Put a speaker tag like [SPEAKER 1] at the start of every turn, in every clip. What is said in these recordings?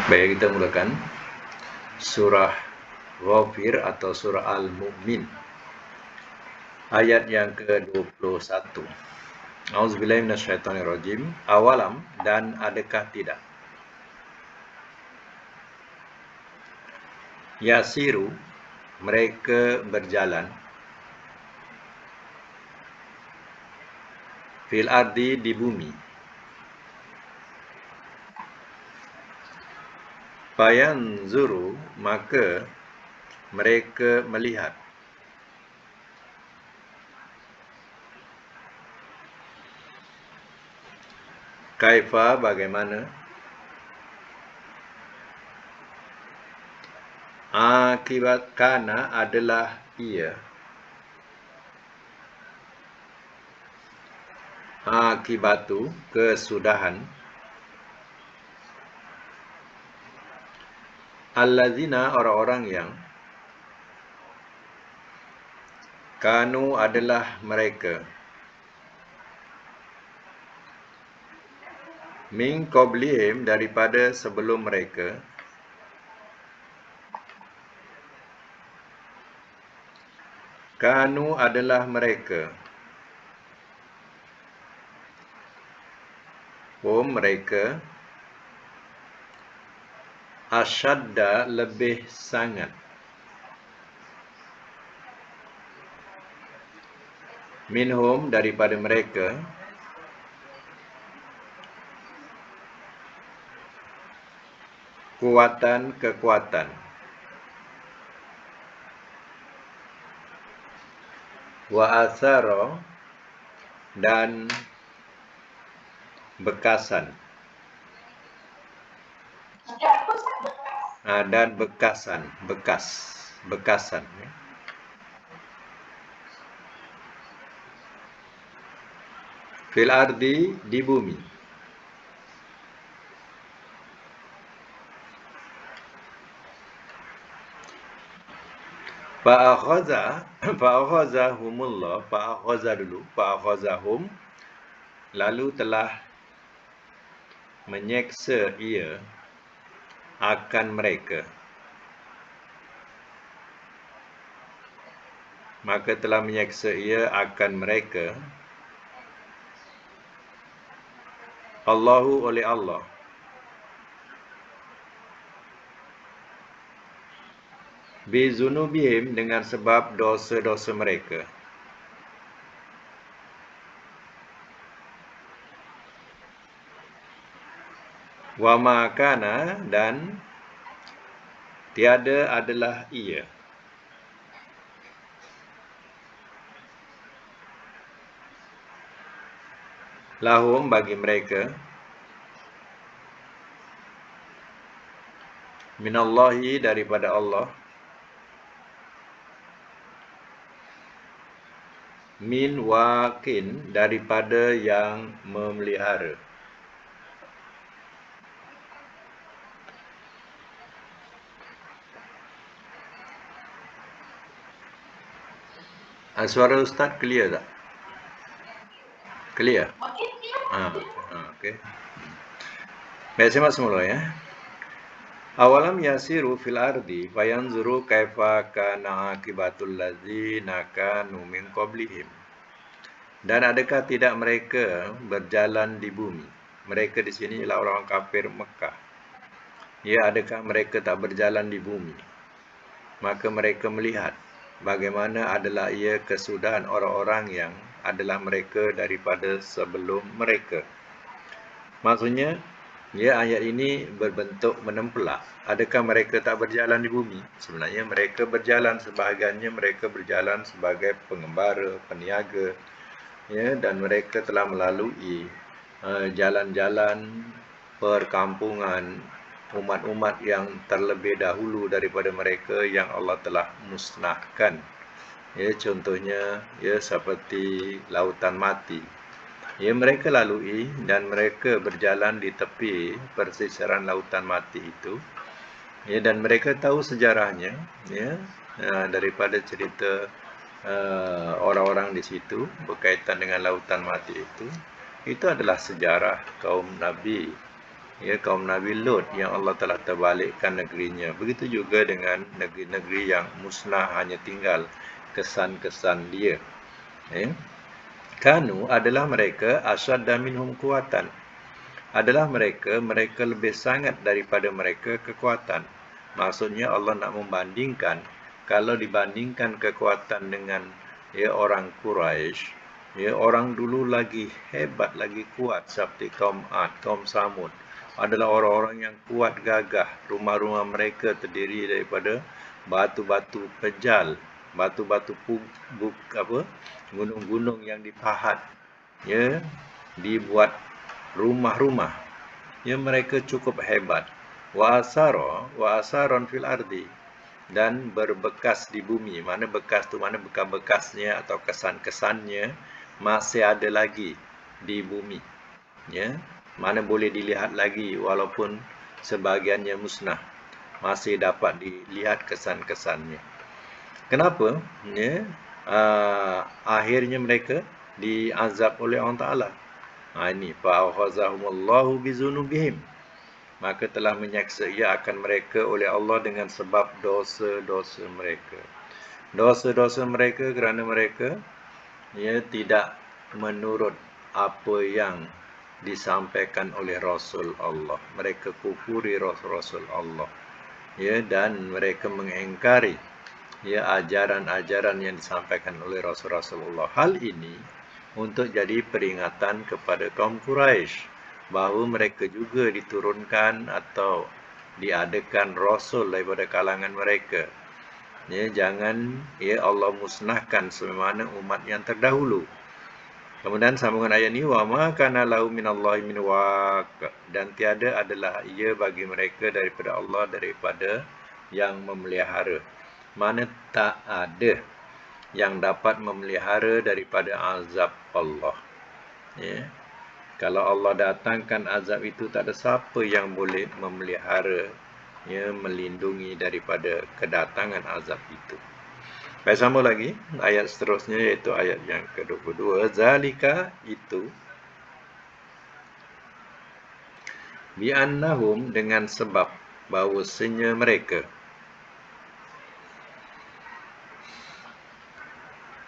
[SPEAKER 1] Baik, kita mulakan surah Ghafir atau surah Al-Mu'min, ayat yang ke-21. Auzubillahi minasyaitonirrajim. Awalam, dan adakah tidak, yasiru, mereka berjalan, fil ardi, di bumi, fayanzuru, maka mereka melihat, kaifa, bagaimana, akibat, kana, adalah ia, akibatu, kesudahan, allazina, orang-orang yang, kanu, adalah mereka, min qablihim, daripada sebelum mereka, kanu, adalah mereka, mereka, asyadda, lebih sangat, minhum, daripada mereka, kuatan, kekuatan, wa athara, dan bekasan, dan bekasan, bekasan, ya. Fil ardi, di bumi, fa'akhazahumullah, fa'akhaza dulu, fa'akhazahum, lalu telah menyeksa ia, akan mereka, maka telah menyeksa ia akan mereka, Allahu, oleh Allah, bizunubihim, dengan sebab dosa-dosa mereka, wa ma kana, dan tiada adalah ia, lahum, bagi mereka, minallahi, daripada Allah, min waqin, daripada yang memelihara. Suara Ustaz clear tak? Clear? Okey. Baik, saya masuk mula, ya. Awalam yasiru fil ardi fayanzuru kaifa kana akibatul ladzina kanu min qablihim. Dan adakah tidak mereka berjalan di bumi? Mereka di sini ialah orang kafir Mekah. Ya, adakah mereka tak berjalan di bumi? Maka mereka melihat bagaimana adalah ia kesudahan orang-orang yang adalah mereka daripada sebelum mereka. Maksudnya, ya, ayat ini berbentuk menempelak. Adakah mereka tak berjalan di bumi? Sebenarnya mereka berjalan, sebahagiannya mereka berjalan sebagai pengembara, peniaga, ya, dan mereka telah melalui jalan-jalan perkampungan umat-umat yang terlebih dahulu daripada mereka yang Allah telah musnahkan. Ya, contohnya, ya, seperti lautan mati. Ya, mereka lalui dan mereka berjalan di tepi persisaran lautan mati itu. Ya, dan mereka tahu sejarahnya, ya, daripada cerita orang-orang di situ berkaitan dengan lautan mati itu. Itu adalah sejarah kaum Nabi ya kaum Nabi Lut yang Allah telah terbalikkan negerinya. Begitu juga dengan negeri-negeri yang musnah hanya tinggal kesan-kesan dia. Ya. Kanu adalah mereka asyadda minhum kuatan. Adalah mereka lebih sangat daripada mereka kekuatan. Maksudnya Allah nak membandingkan, kalau dibandingkan kekuatan dengan ya orang Quraisy, ya orang dulu lagi hebat, lagi kuat seperti kaum Ad, kaum Samud. Adalah orang-orang yang kuat gagah. Rumah-rumah mereka terdiri daripada batu-batu pejal, batu-batu gunung-gunung yang dipahat, ya, dibuat rumah-rumah. Ya, mereka cukup hebat. Wa asaron fil ardi, dan berbekas di bumi. Mana bekas tu, mana bekas-bekasnya atau kesan-kesannya masih ada lagi di bumi. Ya, mana boleh dilihat lagi walaupun sebahagiannya musnah, masih dapat dilihat kesan-kesannya. Kenapa? Ya, akhirnya mereka diazab oleh Allah Ta'ala. Ini fa'akhazahumullahu bizunubihim, maka telah menyaksa ia akan mereka oleh Allah dengan sebab dosa-dosa mereka. Dosa-dosa mereka kerana mereka ya tidak menurut apa yang disampaikan oleh Rasul Allah. Mereka kufuri Rasul Allah. Ya, dan mereka mengingkari ya ajaran-ajaran yang disampaikan oleh Rasulullah. Hal ini untuk jadi peringatan kepada kaum Quraisy bahawa mereka juga diturunkan atau diadakan Rasul daripada kalangan mereka. Ya, jangan ya Allah musnahkan sebagaimana umat yang terdahulu. Kemudian sambungan ayat ini, wa ma kana lahu minallahi min waq, dan tiada adalah ia bagi mereka daripada Allah daripada yang memelihara. Mana tak ada yang dapat memelihara daripada azab Allah. Ya. Kalau Allah datangkan azab itu, tak ada siapa yang boleh memelihara, ya, melindungi daripada kedatangan azab itu. Baik, sambung lagi ayat seterusnya, iaitu ayat yang ke-22. Zalika itu, bi'annahum, dengan sebab bahawasanya mereka,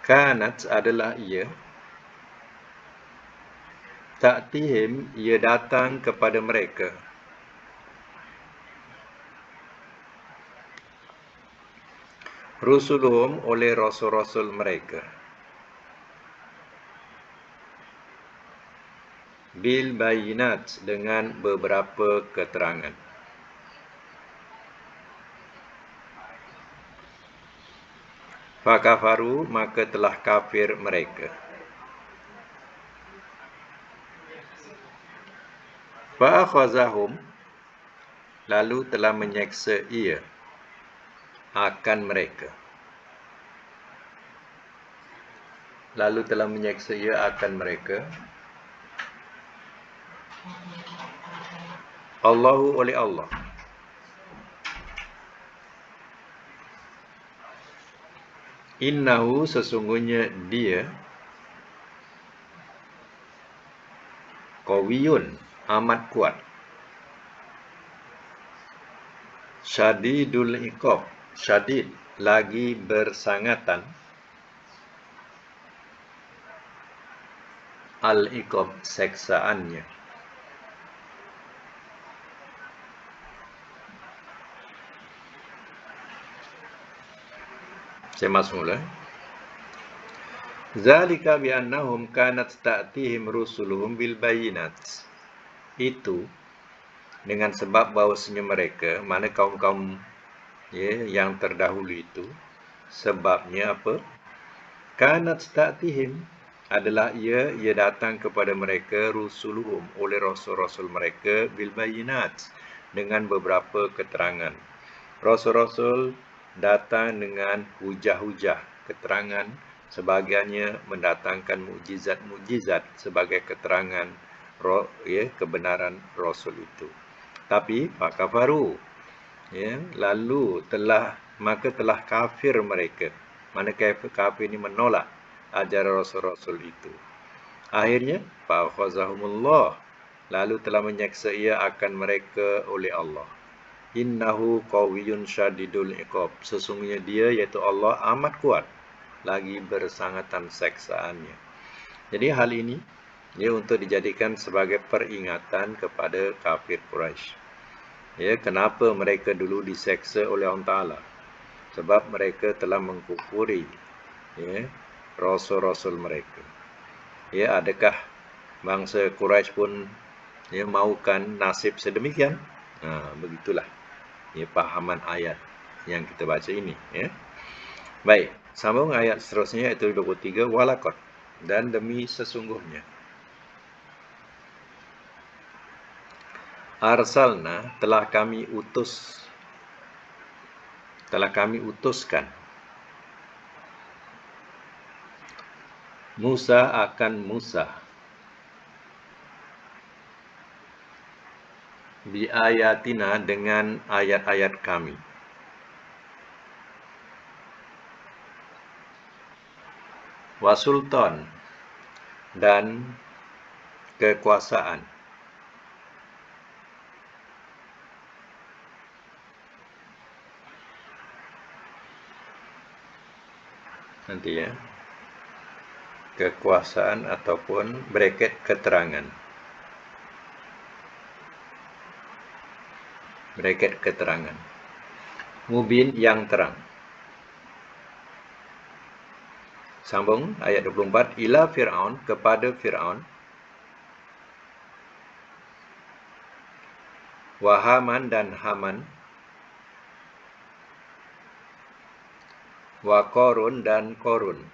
[SPEAKER 1] kanat adalah ia, ta'tihim ia datang kepada mereka, rusuluhum oleh rasul-rasul mereka, bil bayinat dengan beberapa keterangan. Fakafaru, maka telah kafir mereka. Fa'akhazahum, lalu telah menyeksa ia akan mereka. Lalu telah menyeksa ia akan mereka. Allahu, oleh Allah. Innahu, sesungguhnya dia, qawiyun, amat kuat, syadidul iqab, syadid, lagi bersangatan, al-iqab, seksaannya. Saya masuk mula. Zalika bi'annahum kanat ta'tihim rusuluhum bil bayinat. Itu dengan sebab bahawasanya mereka, mana kaum-kaum ya, yang terdahulu itu, sebabnya apa? Kanat ta'tihim, adalah ia datang kepada mereka, rusuluhum, oleh rasul-rasul mereka, bil bayinat, dengan beberapa keterangan. Rasul-rasul datang dengan hujah-hujah, keterangan, sebahagiannya mendatangkan mukjizat-mukjizat sebagai keterangan ya, kebenaran Rasul itu. Tapi fakafaru, ya, lalu maka telah kafir mereka. Mana kafir ini menolak ajaran Rasul-Rasul itu. Akhirnya fa'akhazahumullah, lalu telah menyeksa ia akan mereka oleh Allah. Innahu qawiyyun syadidul iqab. Sesungguhnya dia, iaitu Allah, amat kuat lagi bersangatan seksaannya. Jadi hal ini ia untuk dijadikan sebagai peringatan kepada kafir Quraisy. Ya, kenapa mereka dulu diseksa oleh Allah Ta'ala? Sebab mereka telah mengkufuri rasul-rasul mereka. Ya, adakah bangsa Quraisy pun maukan nasib sedemikian? Begitulah pahaman ayat yang kita baca ini. Baik, sambung ayat seterusnya, iaitu 23. Walaqad, dan demi sesungguhnya. Arsalna, telah kami utuskan Musa akan Musa bi ayatina, dengan ayat-ayat kami, wasultan, dan kekuasaan, nanti ya, kekuasaan ataupun bracket keterangan, mubin, yang terang. Sambung ayat 24. Ila Fir'aun, kepada Fir'aun, wa Haman, dan Haman, wa Qarun, dan Qarun.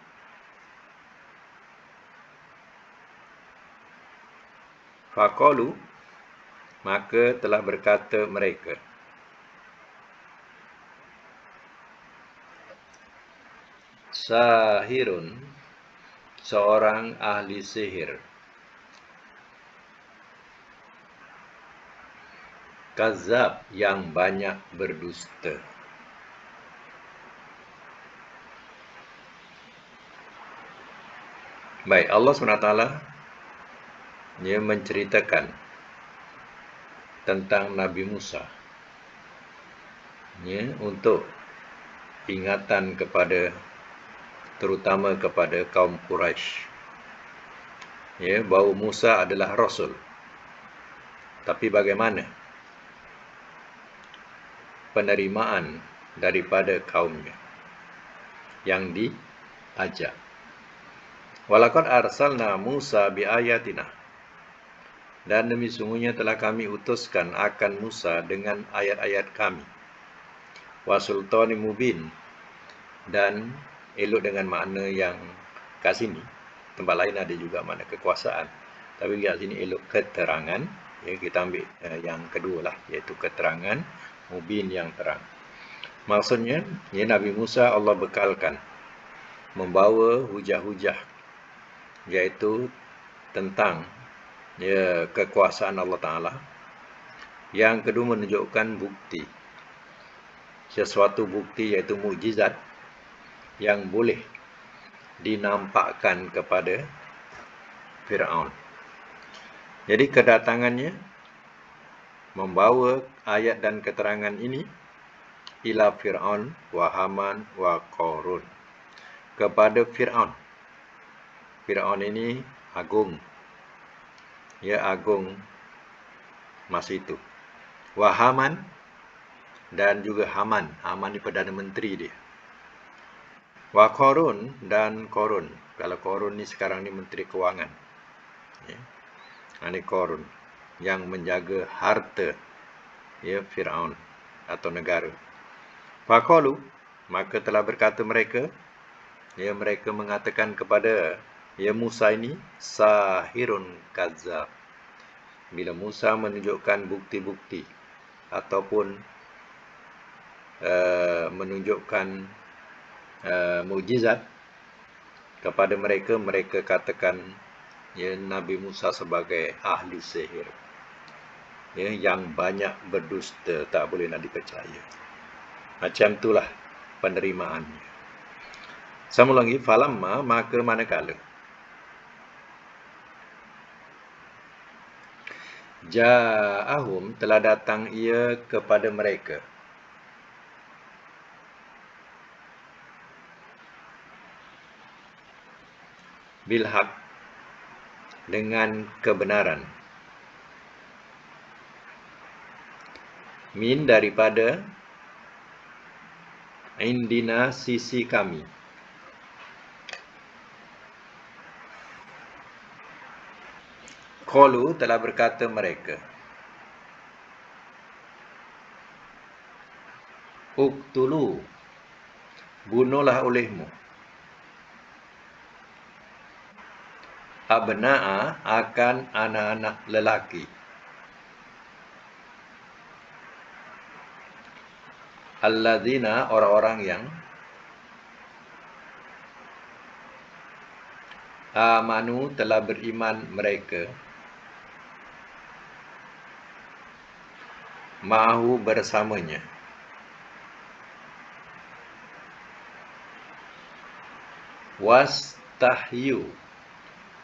[SPEAKER 1] Faqalu, maka telah berkata mereka, sahirun, seorang ahli sihir, kazab, yang banyak berdusta. Baik, Allah SWT dia menceritakan tentang Nabi Musa untuk ingatan terutama kepada kaum Quraisy, bahawa Musa adalah Rasul. Tapi bagaimana penerimaan daripada kaumnya yang diajak? Walaqad arsalna Musa bi ayatina, dan demi sungguhnya telah kami utuskan akan Musa dengan ayat-ayat kami, wa sultanin mubin, dan elok dengan makna yang kat sini, tempat lain ada juga makna kekuasaan, tapi kat sini elok keterangan. Kita ambil yang kedua lah, iaitu keterangan, mubin, yang terang. Maksudnya Nabi Musa Allah bekalkan membawa hujah-hujah, iaitu tentang kekuasaan Allah Ta'ala. Yang kedua, menunjukkan bukti, sesuatu bukti, iaitu mukjizat yang boleh dinampakkan kepada Fir'aun. Jadi kedatangannya membawa ayat dan keterangan ini ila Fir'aun wa Haman wa Qarun, kepada Fir'aun. Fir'aun ini agung, agung masa itu. Wa Haman, dan juga Haman ni Perdana Menteri dia. Wa Qarun, dan Qarun. Kalau Qarun ni sekarang ni Menteri Kewangan. Ini Qarun yang menjaga harta Fir'aun atau negara. Faqalu, maka telah berkata mereka, mereka mengatakan kepada Musa ini, sahirun kadzab. Bila Musa menunjukkan bukti-bukti ataupun menunjukkan mukjizat kepada mereka, mereka katakan Nabi Musa sebagai ahli sihir, yang banyak berdusta, tak boleh nak dipercaya. Macam itulah penerimaannya. Sambung lagi, falamma, maka manakala, Ja'ahum telah datang ia kepada mereka. Bilhaq dengan kebenaran. Min daripada, indina sisi kami. Qalu telah berkata mereka. Uqtulu, bunuhlah olehmu. Abna'a akan anak-anak lelaki. Alladzina orang-orang yang amanu telah beriman mereka. Ma'ahu bersamanya. Wastahyu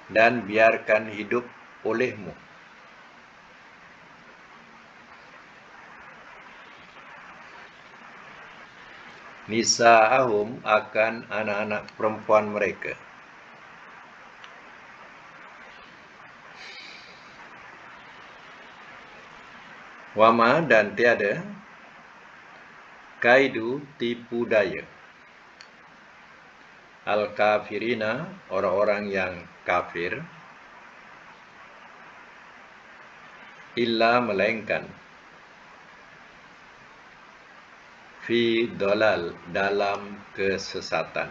[SPEAKER 1] dan biarkan hidup olehmu. Nisa'ahum akan anak-anak perempuan mereka. Wama dan tiada kaidu tipu daya. Al-kafirina orang-orang yang kafir. Illa melainkan. Fi dolal dalam kesesatan.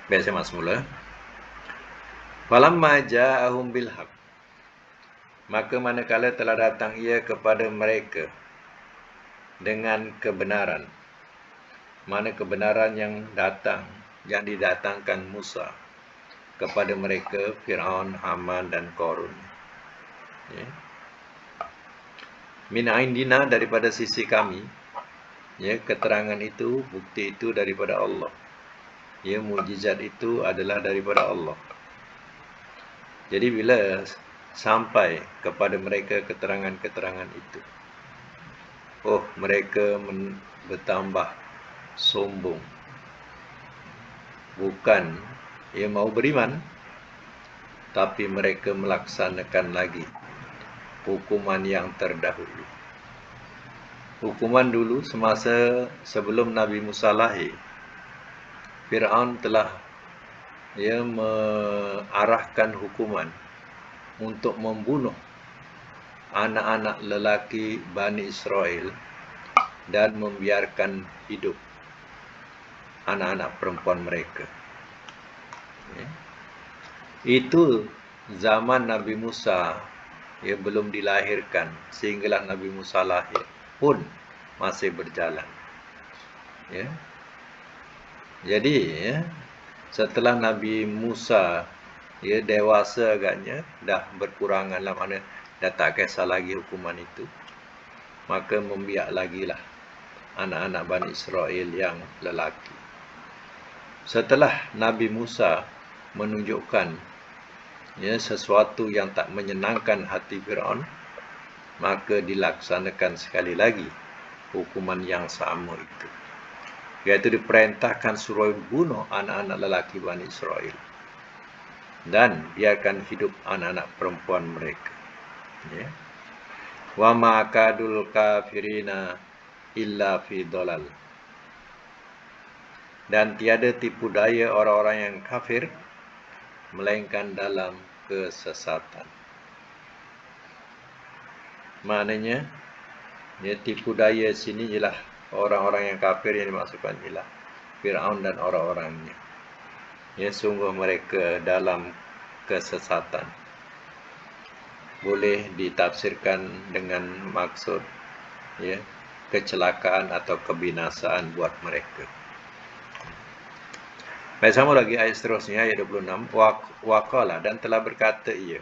[SPEAKER 1] Baik, saya masuk mula. Falamma ja'ahum bilhaq, maka manakala telah datang ia kepada mereka dengan kebenaran. Mana kebenaran yang datang, yang didatangkan Musa kepada mereka, Fir'aun, Haman dan Qarun. Ya. Min indina daripada sisi kami. Ya, keterangan itu, bukti itu daripada Allah. Ya, mukjizat itu adalah daripada Allah. Jadi bila sampai kepada mereka keterangan-keterangan itu, oh, mereka bertambah sombong. Bukan ia mau beriman, tapi mereka melaksanakan lagi hukuman yang terdahulu. Hukuman dulu semasa sebelum Nabi Musa lahir, Fir'aun telah mengarahkan hukuman untuk membunuh anak-anak lelaki Bani Israel dan membiarkan hidup anak-anak perempuan mereka. Ya. Itu zaman Nabi Musa belum dilahirkan, sehinggalah Nabi Musa lahir pun masih berjalan. Ya. Jadi setelah Nabi Musa dewasa agaknya, dah berkurangan lah, mana dah tak kisah lagi hukuman itu, maka membiak lagi lah anak-anak Bani Israel yang lelaki. Setelah Nabi Musa menunjukkan sesuatu yang tak menyenangkan hati Fir'aun, maka dilaksanakan sekali lagi hukuman yang sama itu, iaitu diperintahkan suruh bunuh anak-anak lelaki Bani Israel dan biarkan hidup anak-anak perempuan mereka. Ya. Wa ma kadul kafirina illa fi dolal, dan tiada tipu daya orang-orang yang kafir melainkan dalam kesesatan. Maknanya tipu daya sini ialah orang-orang yang kafir, yang dimaksudkan ialah Fir'aun dan orang-orangnya. Sungguh mereka dalam kesesatan. Boleh ditafsirkan dengan maksud kecelakaan atau kebinasaan buat mereka. Baik, sama lagi ayat seterusnya, ayat 26. Waqala, dan telah berkata ia,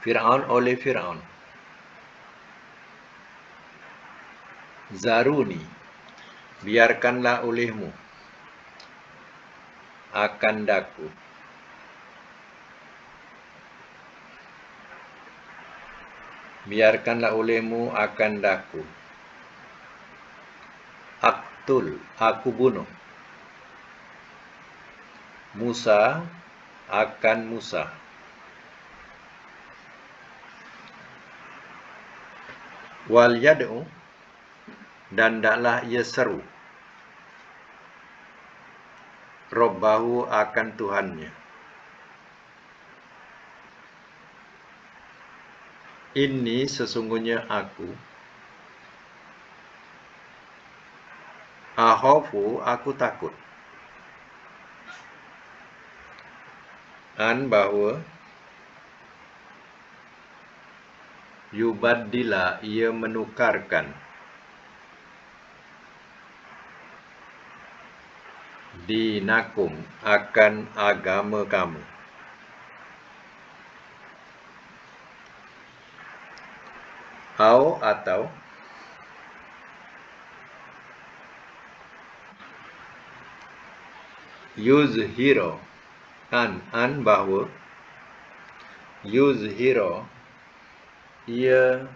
[SPEAKER 1] Fir'aun oleh Fir'aun, Zaruni, biarkanlah olehmu, akan daku. Biarkanlah olehmu akan daku. Aktul, aku bunuh. Musa akan Musa. Wal yad'u, dan hendaklah ia seru. Rabbahu, akan Tuhannya. Inni, sesungguhnya aku. Akhafu, aku takut. An, bahawa. Yubaddila, ia menukarkan. Dinakum, akan agama kamu. Atau yuzhiro, an bahawa. Yuzhiro, ia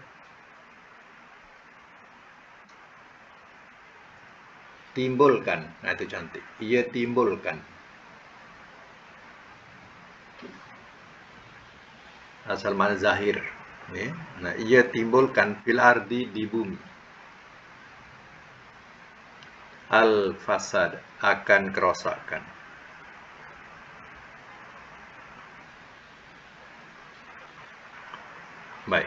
[SPEAKER 1] timbulkan. Nah, itu cantik. Ia timbulkan. Asal mana zahir. Nah, ia timbulkan fil ardi, di bumi. Al-fasad, akan kerosakan. Baik.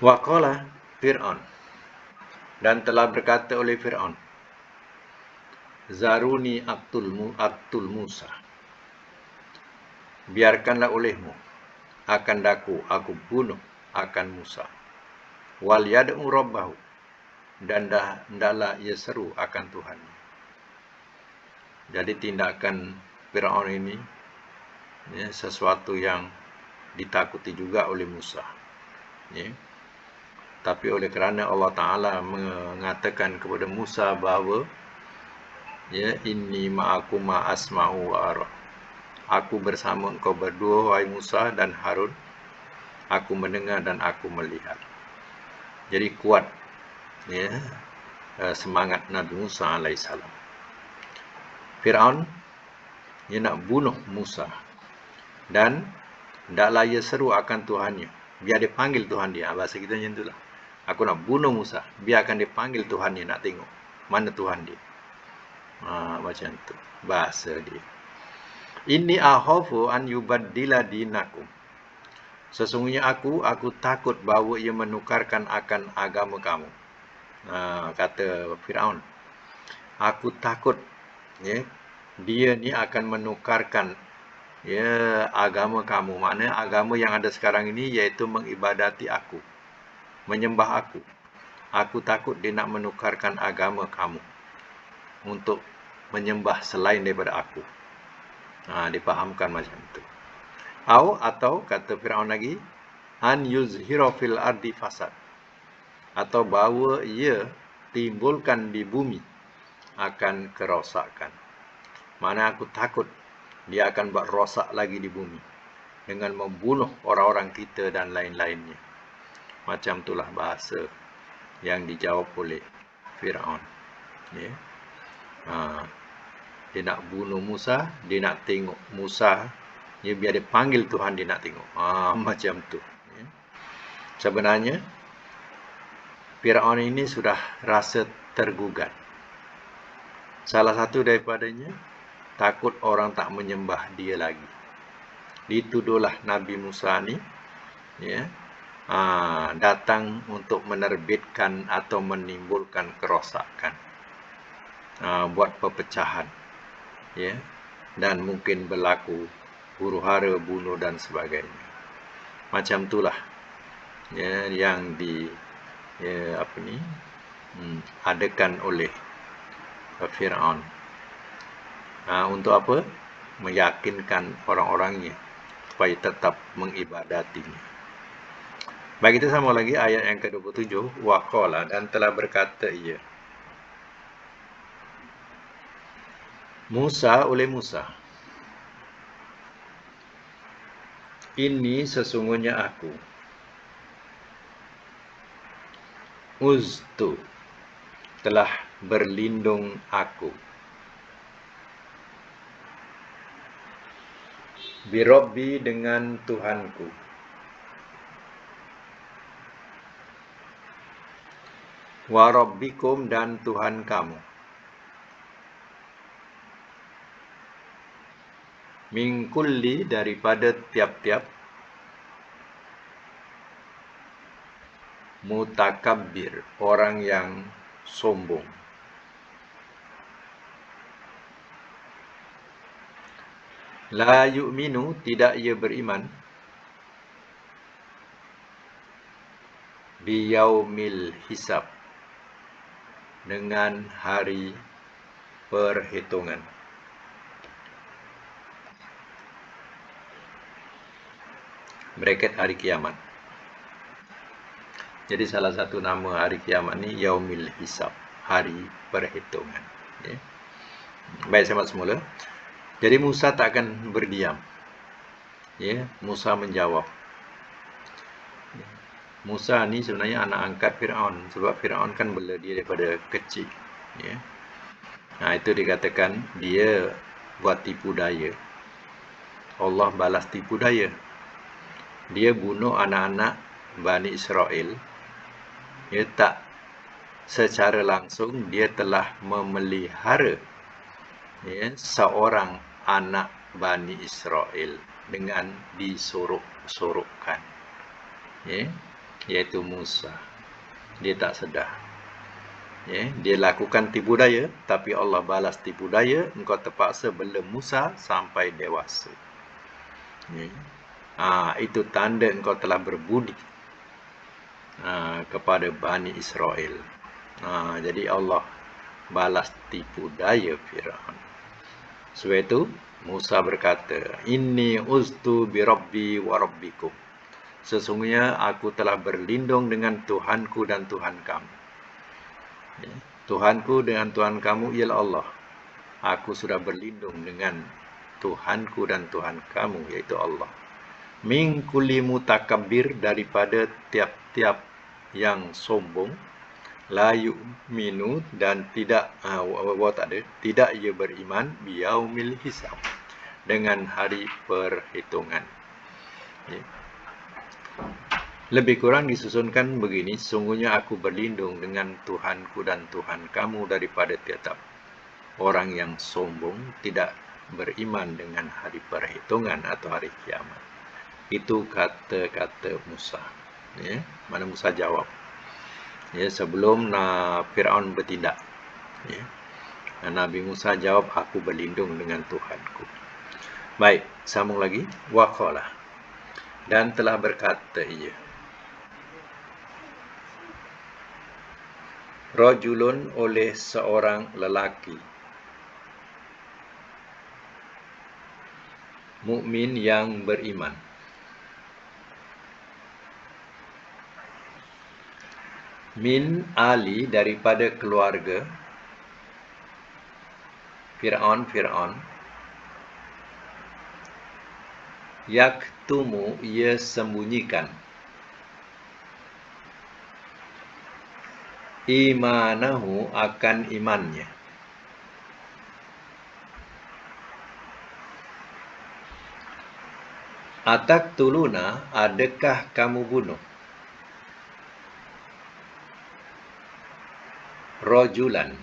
[SPEAKER 1] Waqala Fir'aun, dan telah berkata oleh Fir'aun, Zaruni aktul Musa, biarkanlah olehmu akan daku, aku bunuh akan Musa. Wal yad'u rabbahu, dan hendaklah ia seru akan Tuhan. Jadi tindakan Fir'aun ini sesuatu yang ditakuti juga oleh Musa. Tapi oleh kerana Allah Ta'ala mengatakan kepada Musa bahawa inni ma'akuma asma'u wa ara, aku bersama engkau berdua, wahai Musa dan Harun, aku mendengar dan aku melihat. Jadi kuat semangat Nabi Musa alaihissalam. Fir'aun dia nak bunuh Musa, dan hendaklah ia seru akan Tuhannya. Biar dia panggil Tuhan dia. Bahasa kita macam itulah. Aku nak bunuh Musa, biarkan dia panggil Tuhan dia, nak tengok mana Tuhan dia. Macam tu bahasa dia. Inni akhafu an yubaddila dinakum, sesungguhnya aku takut bahawa ia menukarkan akan agama kamu. Kata Fir'aun, aku takut dia ni akan menukarkan agama kamu. Maknanya agama yang ada sekarang ini, iaitu mengibadati aku, menyembah aku. Aku takut dia nak menukarkan agama kamu untuk menyembah selain daripada aku. Dipahamkan macam tu. Atau kata Fir'aun lagi, an yuzhiro fil ardi fasad, atau bahawa ia timbulkan di bumi akan kerosakan. Mana aku takut dia akan buat rosak lagi di bumi dengan membunuh orang-orang kita dan lain-lainnya. Macam itulah bahasa yang dijawab oleh Fir'aun. Dia nak bunuh Musa, dia nak tengok Musa, biar dia panggil Tuhan, dia nak tengok. Macam tu. Sebenarnya Fir'aun ini sudah rasa tergugat. Salah satu daripadanya, takut orang tak menyembah dia lagi. Dituduhlah Nabi Musa ni datang untuk menerbitkan atau menimbulkan kerosakan, buat perpecahan, dan mungkin berlaku huru-hara, bunuh dan sebagainya. Macam itulah yang adakan oleh Fir'aun. Untuk apa? Meyakinkan orang-orangnya supaya tetap mengibadatinya. Baik, kita sama lagi ayat yang ke-27. Waqala, dan telah berkata ia. Musa oleh Musa. Ini sesungguhnya aku. Uztu, telah berlindung aku. Birobbi, dengan Tuhanku. Warabbikum, dan Tuhan kamu. Min kulli, daripada tiap-tiap. Mutakabbir, orang yang sombong. La yu'minu, tidak ia beriman. Biyaumil hisab, dengan hari perhitungan. Bracket hari kiamat. Jadi salah satu nama hari kiamat ni Yaumil Hisab, hari perhitungan. Okay. Baik, sama semula. Jadi Musa tak akan berdiam. Musa menjawab. Musa ni sebenarnya anak angkat Fir'aun, sebab Fir'aun kan bela dia daripada kecil. Itu dikatakan dia buat tipu daya. Allah balas tipu daya. Dia bunuh anak-anak Bani Israel. Dia tak secara langsung, dia telah memelihara seorang anak Bani Israel dengan disorok-sorokkan, iaitu Musa. Dia tak sedar. Dia lakukan tipu daya, tapi Allah balas tipu daya. Engkau terpaksa bela Musa sampai dewasa. Itu tanda engkau telah berbudi kepada Bani Israel. Jadi Allah balas tipu daya Fir'aun. Sebab itu Musa berkata, Inni uztu bi Rabbi wa Rabbikum. Sesungguhnya aku telah berlindung dengan Tuhanku dan Tuhan kamu. Tuhanku dengan Tuhan kamu ialah Allah. Aku sudah berlindung dengan Tuhanku dan Tuhan kamu, iaitu Allah. Min kulli mutakabbir, daripada tiap-tiap yang sombong. La yu'minu, dan tidak tidak ia beriman biyaumil hisab, dengan hari perhitungan. Lebih kurang disusunkan begini, sungguhnya aku berlindung dengan Tuhanku dan Tuhan kamu daripada tiap-tiap orang yang sombong, tidak beriman dengan hari perhitungan atau hari kiamat. Itu kata-kata Musa. Mana Musa jawab. Sebelum Fir'aun bertindak. Nabi Musa jawab, aku berlindung dengan Tuhanku. Baik, sambung lagi. Waqala, dan telah berkata ia. Rajulun, oleh seorang lelaki. Mukmin, yang beriman. Min ali, daripada keluarga Fir'aun. Yaktumu, ia sembunyikan. Imanahu, akan imannya. Ataktuluna, adakah kamu bunuh? Rajulan,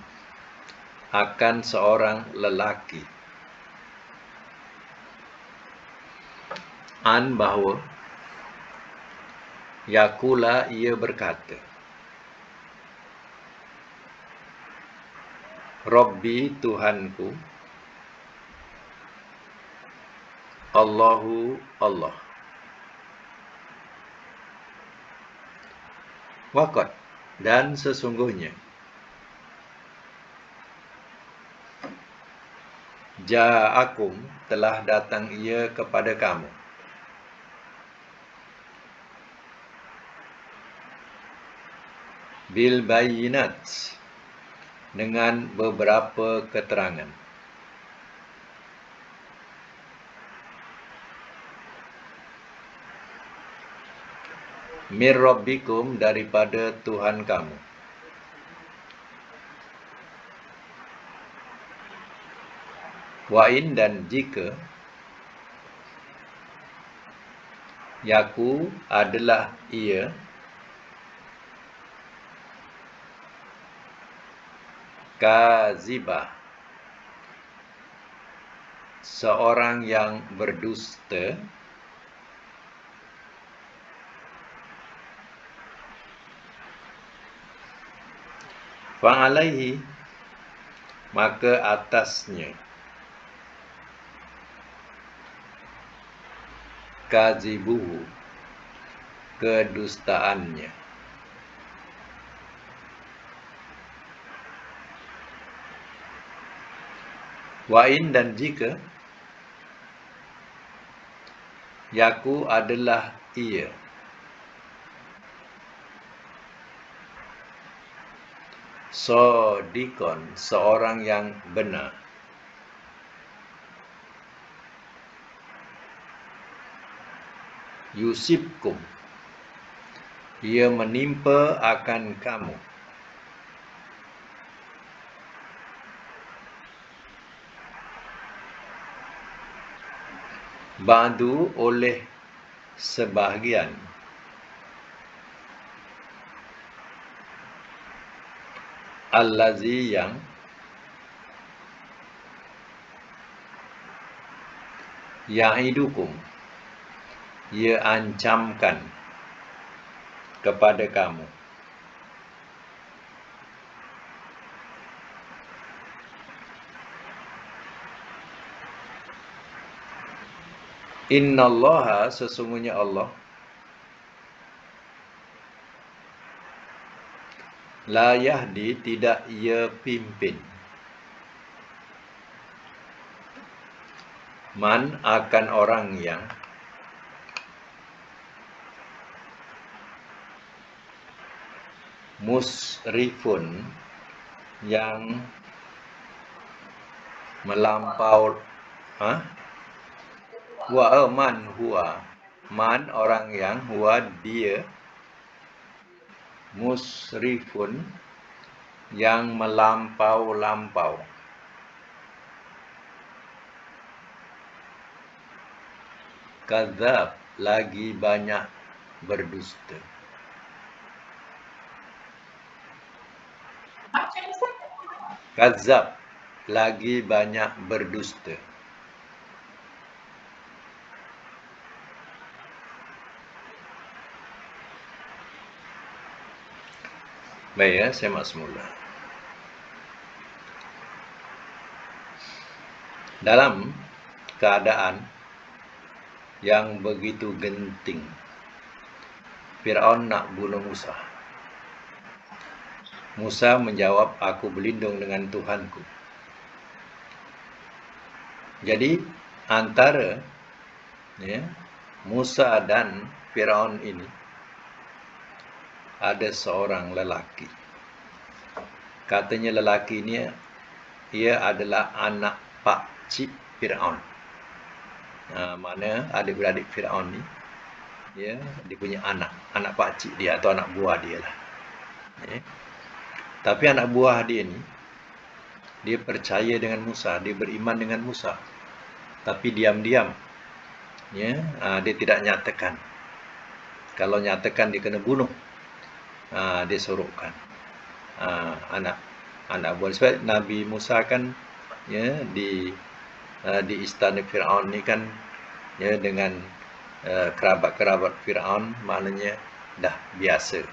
[SPEAKER 1] akan seorang lelaki. An, bahawa. Yakula, ia berkata. Rabbi, Tuhanku. Allahu, Allah. Waqad, dan sesungguhnya. Ja'akum, telah datang ia kepada kamu. Bil bayyinat, dengan beberapa keterangan. Mir rabbikum, daripada Tuhan kamu. Wa in, dan jika, yaku, adalah ia, kazibah, seorang yang berdusta, fa'alaihi, maka atasnya, kazibuhu, kedustaannya. Wa in, dan jika, yaku, adalah ia, sodikon, seorang yang benar, yusibkum, ia menimpa akan kamu, ba'du, oleh sebahagian, allazi, yang, ya'idukum, ia ancamkan kepada kamu. Innallaha, sesungguhnya Allah, la yahdi, tidak ia pimpin, man, akan orang yang, musrifun, yang melampau, man, orang yang, huwa, dia, musrifun, yang melampau-lampau, kadzab, lagi banyak berdusta. Kadzab, lagi banyak berdusta. Baik ya, saya mak semula. Dalam keadaan yang begitu genting, Fir'aun nak bunuh Musa. Musa menjawab, aku berlindung dengan Tuhanku. Jadi antara Musa dan Fir'aun ini ada seorang lelaki. Katanya lelaki ini, ia adalah anak pakcik Fir'aun. Mana adik-beradik Fir'aun ni, dia punya anak pakcik dia atau anak buah dia lah. Tapi anak buah dia ni, dia percaya dengan Musa, dia beriman dengan Musa. Tapi diam-diam, dia tidak nyatakan. Kalau nyatakan dia kena bunuh. Dia sorokkan anak buah. Sebab Nabi Musa kan di istana Fir'aun ni kan dengan kerabat-kerabat Fir'aun, maknanya dah biasa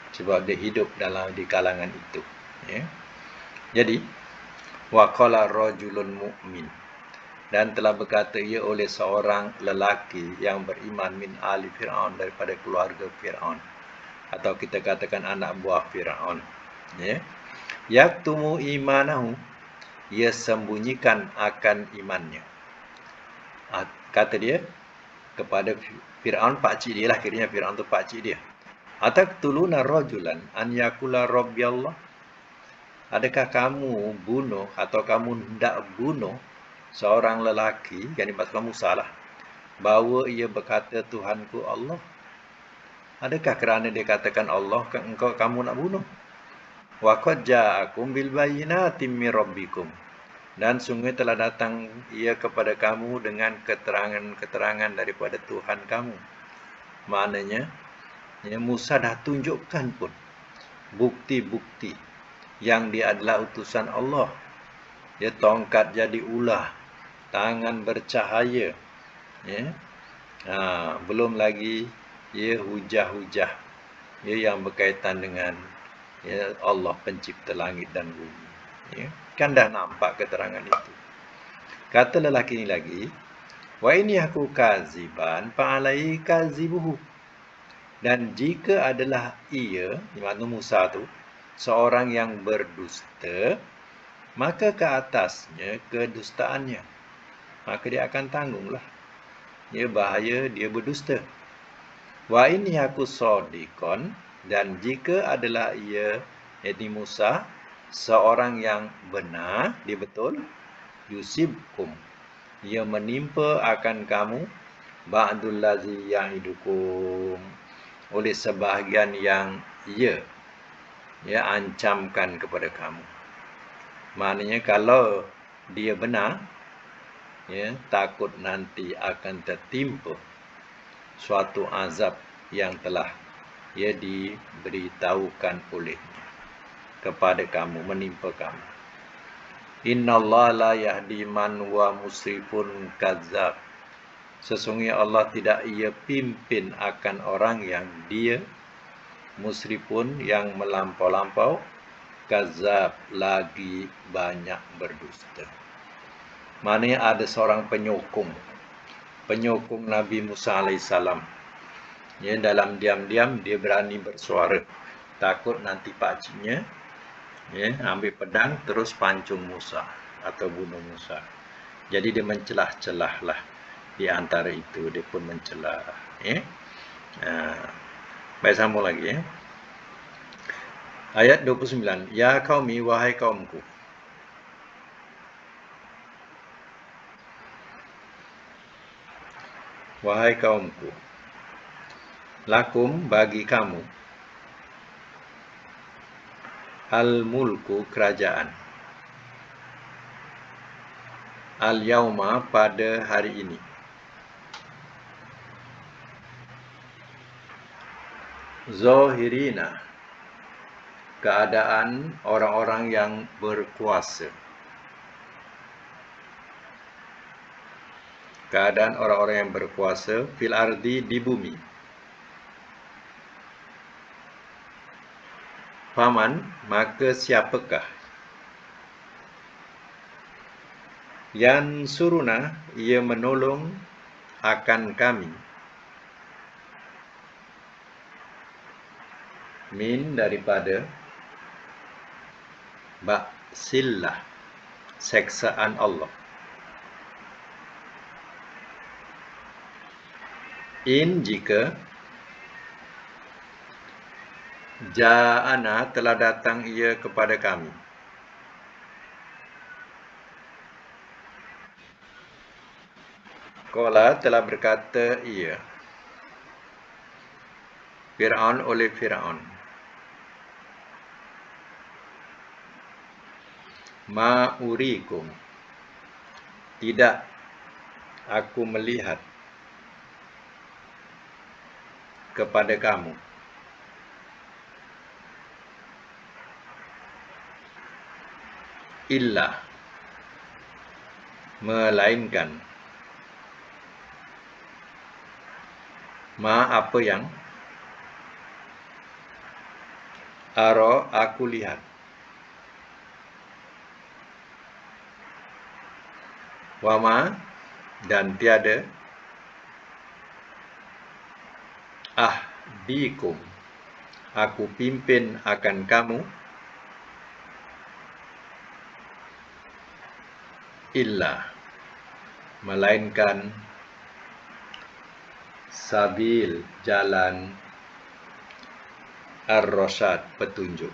[SPEAKER 1] sebab dia hidup di kalangan itu. Jadi waqala rajulun mu'min, dan telah berkata ia oleh seorang lelaki yang beriman, min ali Fir'aun, daripada keluarga Fir'aun, atau kita katakan anak buah Fir'aun. Yaktumu imanahu, ia sembunyikan akan imannya. Kata dia kepada Fir'aun, pakcik dia lah, kiranya Fir'aun tu pakcik dia. Ataqtuluna rajulan an yaqula rabbi Allah, adakah kamu bunuh atau kamu hendak bunuh seorang lelaki, yang dimaksudkan Musa lah, bahawa ia berkata Tuhanku Allah. Adakah kerana dia katakan Allah engkau kamu nak bunuh? Wa qad ja'akum bil bayyinati min rabbikum. Dan sungguh telah datang ia kepada kamu dengan keterangan-keterangan daripada Tuhan kamu. Maknanya, Musa dah tunjukkan pun bukti-bukti yang dia adalah utusan Allah. Dia tongkat jadi ulah, tangan bercahaya. Belum lagi hujah-hujah yang berkaitan dengan Allah pencipta langit dan bumi. Kan dah nampak keterangan itu. Kata lelaki ini lagi, wa ini aku kaziban fa'alai kazibuhu. Dan jika adalah ia, iaitu Musa tu, seorang yang berdusta, maka ke atasnya kedustaannya. Maka dia akan tanggunglah. Bahaya dia berdusta. Wa ini aku sodikon. Dan jika adalah ia, iaitu Musa, seorang yang benar, dia betul, yusibkum, ia menimpa akan kamu, ba'dul ladzi ya'idukum, oleh sebahagian yang ia ancamkan kepada kamu. Maknanya kalau dia benar, takut nanti akan tertimpa suatu azab yang telah diberitahukan olehnya kepada kamu, menimpa kamu. Innallaha la yahdi man wa musrifun kadzab. Sesungguhnya Allah tidak ia pimpin akan orang yang dia musrifun, yang melampau-lampau, kadzab, lagi banyak berdusta. Maknanya ada seorang penyokong Nabi Musa alaihissalam. Dalam diam-diam dia berani bersuara, takut nanti pakciknya ambil pedang terus pancung Musa atau bunuh Musa. Jadi dia mencelah-celah lah. Di antara itu dia pun mencelah. Baik, sambung lagi. Ayat 29. Ya qaumi, wahai kaumku. Wahai kaumku. Lakum, bagi kamu, al-mulku, kerajaan. Al-yauma, pada hari ini. Zahirina, keadaan orang-orang yang berkuasa. Keadaan orang-orang yang berkuasa fil ardi, di bumi. Faman, maka siapakah yang suruna, ia menolong akan kami, min, daripada ba'sillah, seksaan Allah. In, jika ja'ana, telah datang ia kepada kami. Qala, telah berkata ia, Fir'aun, oleh Fir'aun, ma'urikum, tidak aku melihat kepada kamu illa, melainkan, apa yang ara, aku lihat, wama, dan tiada, ahdikum, aku pimpin akan kamu, illa, melainkan, sabil, jalan, ar-rasyad, petunjuk.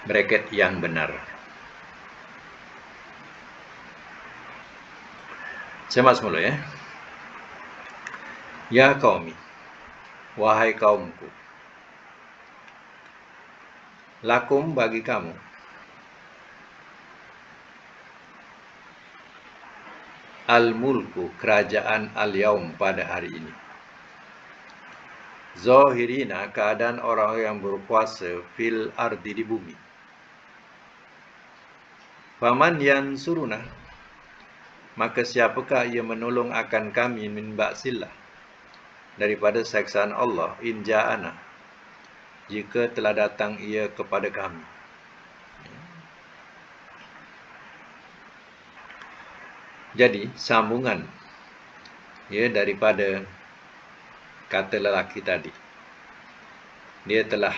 [SPEAKER 1] Bracket yang benar. Semak semula ya. Ya qaumi, wahai kaumku. Lakum bagi kamu. Al-mulku, kerajaan al-yaum pada hari ini. Zahirina, keadaan orang yang berkuasa fil ardi di bumi. Faman yansuruna, maka siapakah ia menolong akan kami min ba'sillah, daripada saksaan Allah, in ja'ana, jika telah datang ia kepada kami. Jadi sambungan ya daripada kata lelaki tadi. Dia telah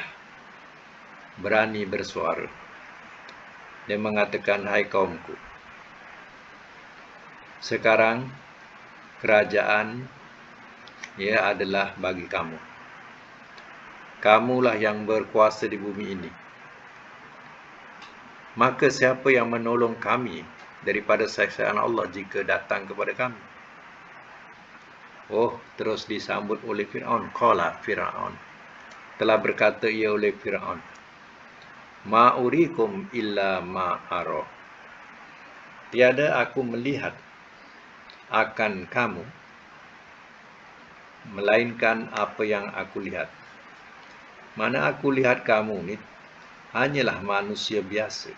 [SPEAKER 1] berani bersuara. Dia mengatakan, hai kaumku, sekarang kerajaan ia adalah bagi kamu. Kamulah yang berkuasa di bumi ini. Maka siapa yang menolong kami daripada saksaan Allah jika datang kepada kami? Oh, terus disambut oleh Fir'aun. Qala Fir'aun, telah berkata ia oleh Fir'aun, ma'urikum illa ma'ara, tiada aku melihat akan kamu melainkan apa yang aku lihat. Mana aku lihat kamu ni hanyalah manusia biasa,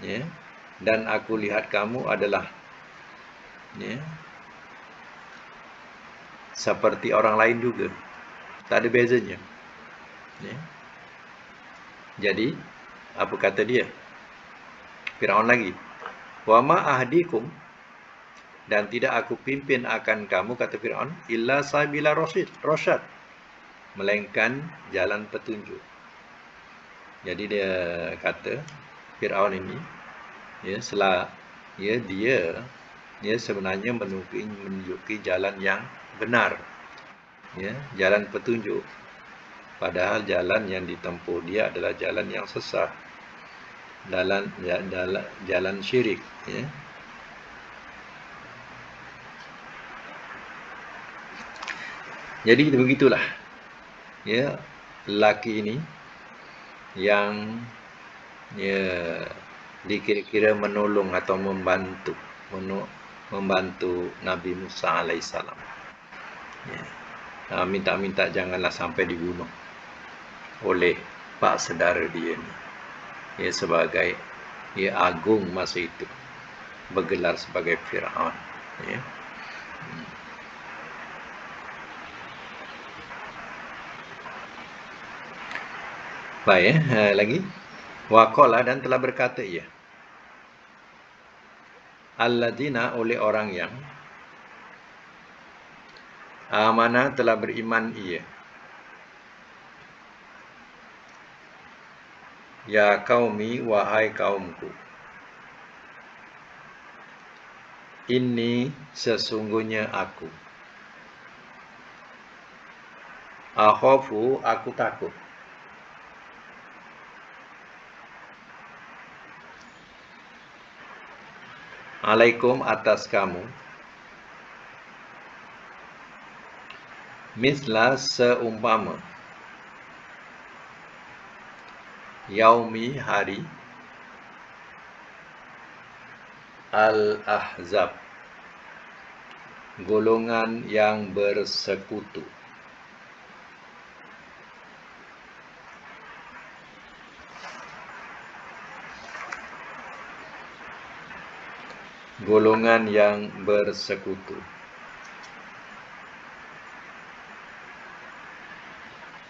[SPEAKER 1] ya? Dan aku lihat kamu adalah, ya, seperti orang lain juga, tak ada bezanya, ya? Jadi apa kata dia? Firaun lagi, wa ma ahdikum, dan tidak aku pimpin akan kamu, kata Firaun, illa sabila rasyad, melainkan jalan petunjuk. Jadi dia kata Firaun ini, ya, dia sebenarnya menunjuki jalan yang benar, ya, jalan petunjuk. Padahal jalan yang ditempuh dia adalah jalan yang sesat, jalan syirik, ya. Jadi begitulah, ya, lelaki ini yang, ya, dikira-kira menolong atau membantu Nabi Musa alaihissalam, ya. Minta-minta janganlah sampai dibunuh oleh pak saudara dia ni, ya, sebagai, ya, agung masa itu, bergelar sebagai Fir'aun, ya. Baik, lagi. Waqala, dan telah berkata ia, alladzina, oleh orang yang, amana, telah beriman ia, ya qaumi, wahai kaumku, ini sesungguhnya aku, akhafu, aku takut, alaikum, atas kamu, misla, seumpama, yaumi, hari, al-ahzab, golongan yang bersekutu. Golongan yang bersekutu.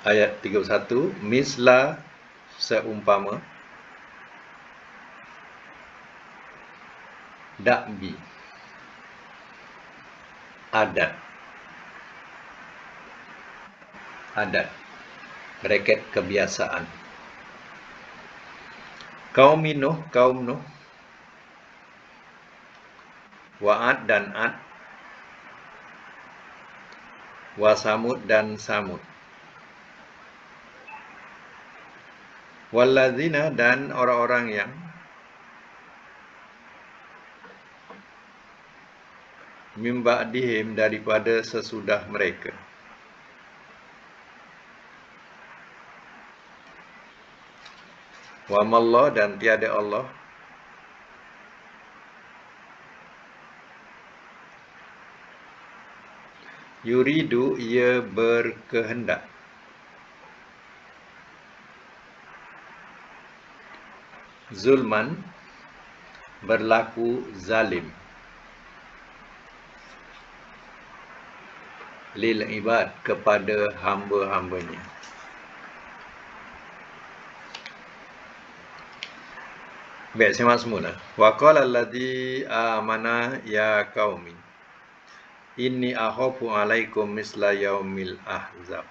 [SPEAKER 1] Ayat 31, misla, seumpama, dakbi, adat, bracket kebiasaan, kaum Nuh, Wa'ad dan Ad, wa Samud dan Samud, walladzina, dan orang-orang yang, min ba'dihim daripada sesudah mereka. Wa mallah dan tiada Allah yuridu ia berkehendak zulman berlaku zalim lil ibad kepada hamba-hambanya. Baik, saya masuk mula. Wa qala alladhi amana ya qaumi inni akhafu alaikum misla yaumil ahzab.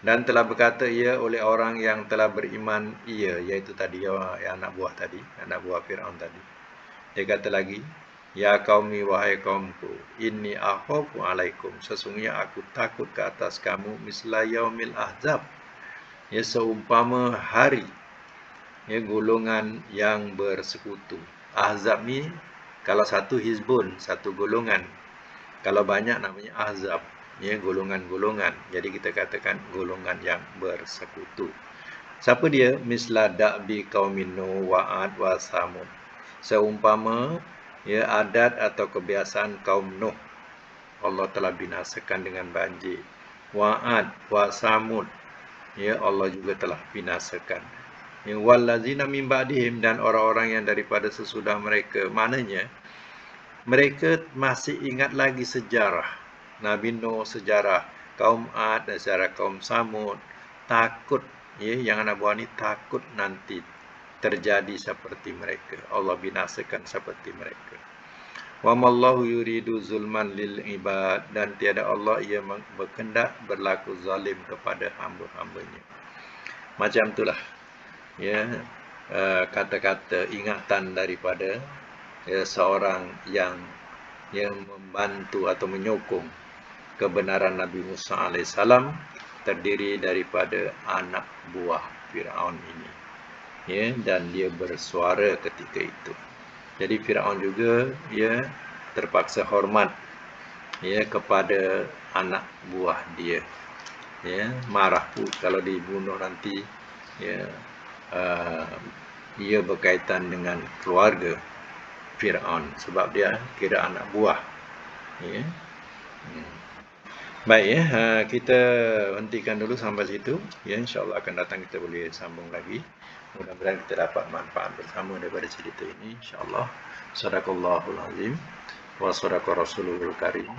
[SPEAKER 1] Dan telah berkata ia oleh orang yang telah beriman ia, iaitu tadi anak buah tadi, anak buah Fir'aun tadi. Dia kata lagi, ya qaumi wahai kaumku, inni akhafu alaikum, sesungguhnya aku takut ke atas kamu misla yaumil ahzab. Ya, seumpama hari ya golongan yang bersekutu. Ahzab ni kalau satu hizbun, satu golongan. Kalau banyak namanya ahzab, ya golongan-golongan. Jadi kita katakan golongan yang bersekutu. Siapa dia? Misla da'bi qaumin Nuh wa 'ad wa Samud. Seumpama ya adat atau kebiasaan kaum Nuh. Allah telah binasakan dengan banjir. Wa 'ad wa Samud. Ya Allah juga telah binasakan. Ya wallazina min ba'dihim dan orang-orang yang daripada sesudah mereka. Maknanya mereka masih ingat lagi sejarah Nabi Nuh, sejarah kaum 'Ad dan sejarah kaum Samud. Takut ya, yang anak buah ni takut nanti terjadi seperti mereka. Allah binasakan seperti mereka. Wa mallahu yuridu zulman lil ibad dan tiada Allah ia berkehendak berlaku zalim kepada hamba-hambanya. Macam itulah ya kata-kata ingatan daripada ya, seorang yang membantu atau menyokong kebenaran Nabi Musa alaihissalam terdiri daripada anak buah Fir'aun ini. Ya, dan dia bersuara ketika itu. Jadi Fir'aun juga ya terpaksa hormat ya kepada anak buah dia. Ya, marah pun kalau dibunuh nanti ya ia berkaitan dengan keluarga Fir'aun sebab dia kira anak buah. Ya. Baik ya, kita hentikan dulu sampai situ. Ya, insya-Allah akan datang kita boleh sambung lagi. Mudah-mudahan kita dapat manfaat bersama daripada cerita ini insya-Allah. Sadaqallahul azim wa sadaqa rasulul karim.